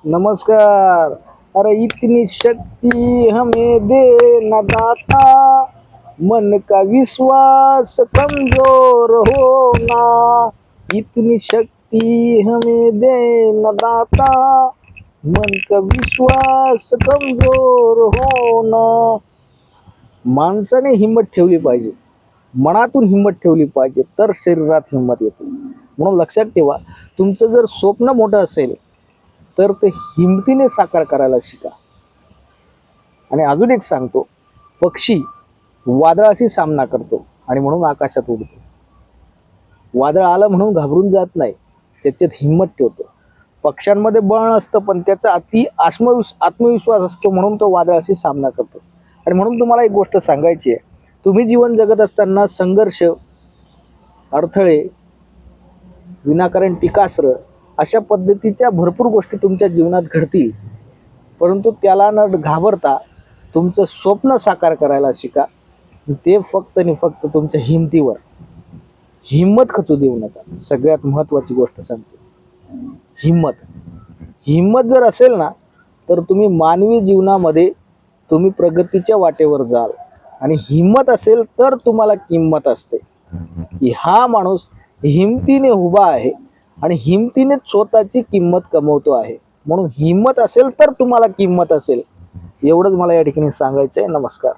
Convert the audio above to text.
नमस्कार। अरे इतनी शक्ति हमें दे न दाता, मन का विश्वास कमजोर हो ना। इतनी शक्ति हमें दे न दाता, मन का विश्वास कमजोर हो ना। माणसाने हिंमत ठेवली पाहिजे, मनातून हिंमत ठेवली पाहिजे, तर शरीरात हिंमत येते. म्हणून लक्षात ठेवा, तुमचं जर स्वप्न मोठं असेल तर ते हिमतीने साकार करायला शिका. आणि अजून एक सांगतो, पक्षी वादळाशी सामना करतो आणि म्हणून आकाशात उडतो. वादळ आलं म्हणून घाबरून जात नाही, त्याच्यात हिंमत ठेवतो. पक्ष्यांमध्ये बळ असतं पण त्याचा अति आत्मविश्वास असतो, म्हणून तो वादळाशी सामना करतो. आणि म्हणून तुम्हाला एक गोष्ट सांगायची आहे, तुम्ही जीवन जगत असताना संघर्ष, अडथळे, विनाकारण टीकास्त्र अशा पद्धतीच्या भरपूर गोष्टी तुमच्या जीवनात घडतील. परंतु त्याला न घाबरता तुमचं स्वप्न साकार करायला शिका. ते फक्त आणि फक्त तुमच्या हिमतीवर. हिंमत खचू देऊ नका. सगळ्यात महत्त्वाची गोष्ट सांगतो, हिंमत. हिंमत जर असेल ना तर तुम्ही मानवी जीवनामध्ये तुम्ही प्रगतीच्या वाटेवर जाल. आणि हिंमत असेल तर तुम्हाला किंमत असते, की हा माणूस हिमतीने उभा आहे आणि हिमतीने स्वतःची किंमत कमवतो आहे. म्हणून हिंमत असेल तर तुम्हाला किंमत असेल. एवढंच मला या ठिकाणी सांगायचं आहे. नमस्कार.